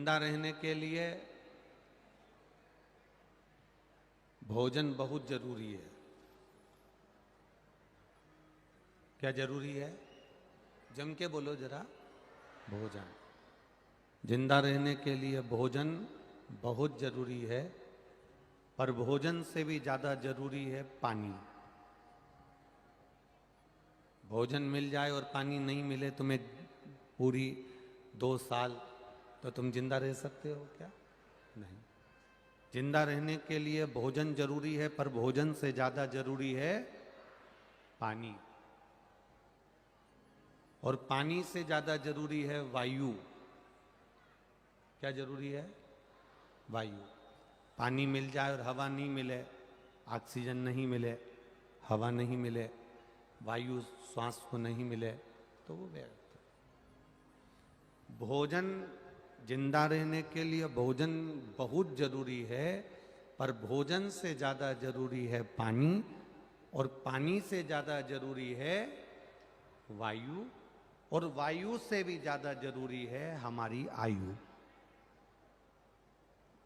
जिंदा रहने के लिए भोजन बहुत जरूरी है। क्या जरूरी है? जम के बोलो जरा। भोजन। जिंदा रहने के लिए भोजन बहुत जरूरी है, पर भोजन से भी ज्यादा जरूरी है पानी। भोजन मिल जाए और पानी नहीं मिले तुम्हें पूरी 2 साल, तो तुम जिंदा रह सकते हो क्या? नहीं। जिंदा रहने के लिए भोजन जरूरी है, पर भोजन से ज्यादा जरूरी है पानी। और पानी से ज्यादा जरूरी है वायु। क्या जरूरी है? वायु। पानी मिल जाए और हवा नहीं मिले, ऑक्सीजन नहीं मिले, हवा नहीं मिले, वायु श्वास को नहीं मिले, तो वो व्यर्थ। भोजन, जिंदा रहने के लिए भोजन बहुत जरूरी है, पर भोजन से ज्यादा जरूरी है पानी, और पानी से ज्यादा जरूरी है वायु, और वायु से भी ज्यादा जरूरी है हमारी आयु।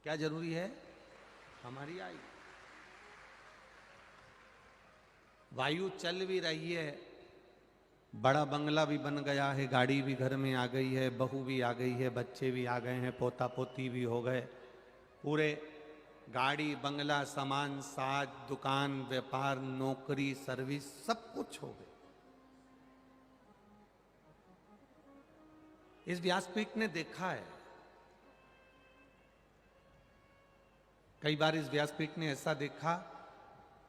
क्या जरूरी है? हमारी आयु। वायु चल भी रही है, बड़ा बंगला भी बन गया है, गाड़ी भी घर में आ गई है, बहू भी आ गई है, बच्चे भी आ गए हैं, पोता पोती भी हो गए, पूरे गाड़ी बंगला सामान साज दुकान व्यापार नौकरी सर्विस सब कुछ हो गए। इस व्यासपीठ ने देखा है, कई बार इस व्यासपीठ ने ऐसा देखा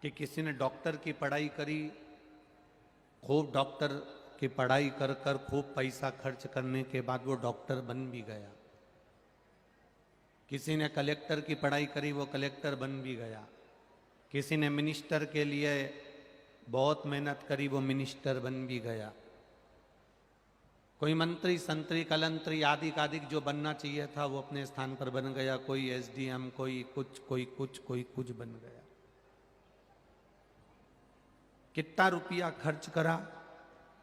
कि किसी ने डॉक्टर की पढ़ाई करी, खूब डॉक्टर की पढ़ाई कर कर खूब पैसा खर्च करने के बाद वो डॉक्टर बन भी गया। किसी ने कलेक्टर की पढ़ाई करी, वो कलेक्टर बन भी गया। किसी ने मिनिस्टर के लिए बहुत मेहनत करी, वो मिनिस्टर बन भी गया। कोई मंत्री संतरी कलंतरी आदि आदिक जो बनना चाहिए था वो अपने स्थान पर बन गया। कोई एसडीएम, कोई कुछ कोई कुछ कोई कुछ बन गया। कितना रुपया खर्च करा,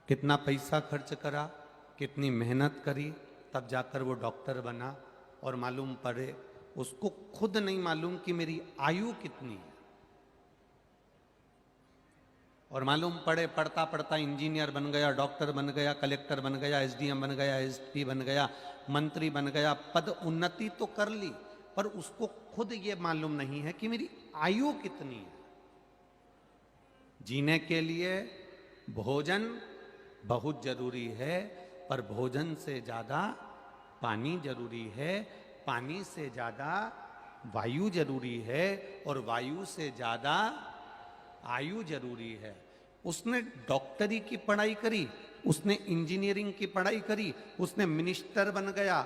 कितना पैसा खर्च करा, कितनी मेहनत करी, तब जाकर वो डॉक्टर बना। और मालूम पड़े उसको खुद नहीं मालूम कि मेरी आयु कितनी है। और मालूम पड़े पढ़ता पढ़ता इंजीनियर बन गया, डॉक्टर बन गया, कलेक्टर बन गया, एसडीएम बन गया, एसपी बन गया, मंत्री बन गया, पद उन्नति तो कर ली, पर उसको खुद ये मालूम नहीं है कि मेरी आयु कितनी है। जीने के लिए भोजन बहुत जरूरी है, पर भोजन से ज्यादा पानी जरूरी है, पानी से ज्यादा वायु जरूरी है, और वायु से ज्यादा आयु जरूरी है। उसने डॉक्टरी की पढ़ाई करी, उसने इंजीनियरिंग की पढ़ाई करी, उसने मिनिस्टर बन गया,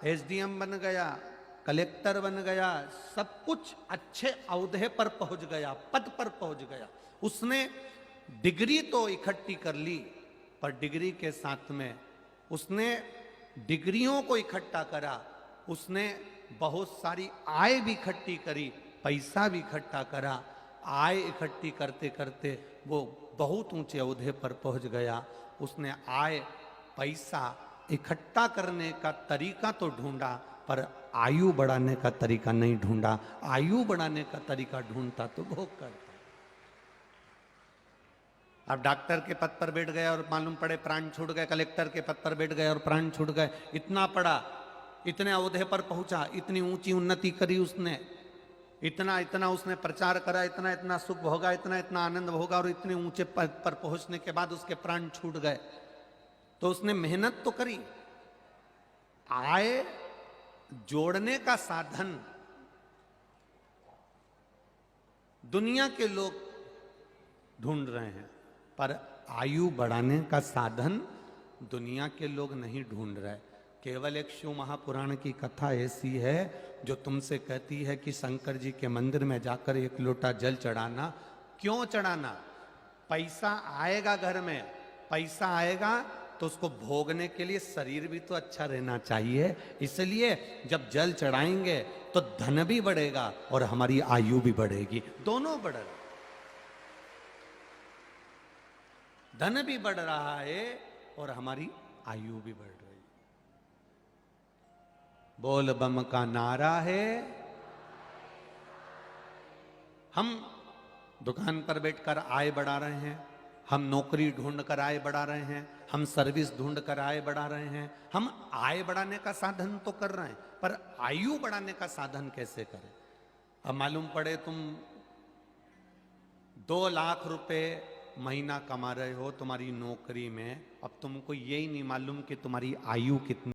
एसडीएम बन गया, कलेक्टर बन गया, सब कुछ अच्छे औहदे पर पहुंच गया, पद पर पहुंच गया। उसने डिग्री तो इकट्ठी कर ली, पर डिग्री के साथ में उसने डिग्रियों को इकट्ठा करा, उसने बहुत सारी आय भी इकट्ठी करी, पैसा भी इकट्ठा करा। आय इकट्ठी करते करते वो बहुत ऊंचे ओहदे पर पहुंच गया। उसने आय पैसा इकट्ठा करने का तरीका तो ढूंढा, पर आयु बढ़ाने का तरीका नहीं ढूंढा। आयु बढ़ाने का तरीका ढूंढता तो भोग करता। अब डॉक्टर के पद पर बैठ गया और मालूम पड़े प्राण छूट गए, कलेक्टर के पद पर बैठ गए और प्राण छूट गए। इतना पढ़ा, इतने ओहदे पर पहुंचा, इतनी ऊंची उन्नति करी उसने, इतना इतना उसने प्रचार करा, इतना इतना सुख होगा, इतना इतना आनंद होगा, और इतने ऊंचे पद पर पहुंचने के बाद उसके प्राण छूट गए। तो उसने मेहनत तो करी, आय जोड़ने का साधन दुनिया के लोग ढूंढ रहे हैं, पर आयु बढ़ाने का साधन दुनिया के लोग नहीं ढूंढ रहे। केवल एक शिव महापुराण की कथा ऐसी है जो तुमसे कहती है कि शंकर जी के मंदिर में जाकर 1 लोटा जल चढ़ाना। क्यों चढ़ाना? पैसा आएगा घर में, पैसा आएगा तो उसको भोगने के लिए शरीर भी तो अच्छा रहना चाहिए। इसलिए जब जल चढ़ाएंगे तो धन भी बढ़ेगा और हमारी आयु भी बढ़ेगी, दोनों बढ़ेगा। धन भी बढ़ रहा है और हमारी आयु भी बढ़ रही है। बोल बम का नारा है। हम दुकान पर बैठकर आय बढ़ा रहे हैं, हम नौकरी ढूंढ कर आय बढ़ा रहे हैं, हम सर्विस ढूंढ कर आय बढ़ा रहे हैं। हम आय बढ़ाने का साधन तो कर रहे हैं, पर आयु बढ़ाने का साधन कैसे करें? अब मालूम पड़े तुम 2 लाख रुपए महीना कमा रहे हो तुम्हारी नौकरी में, अब तुमको यही नहीं मालूम कि तुम्हारी आयु कितनी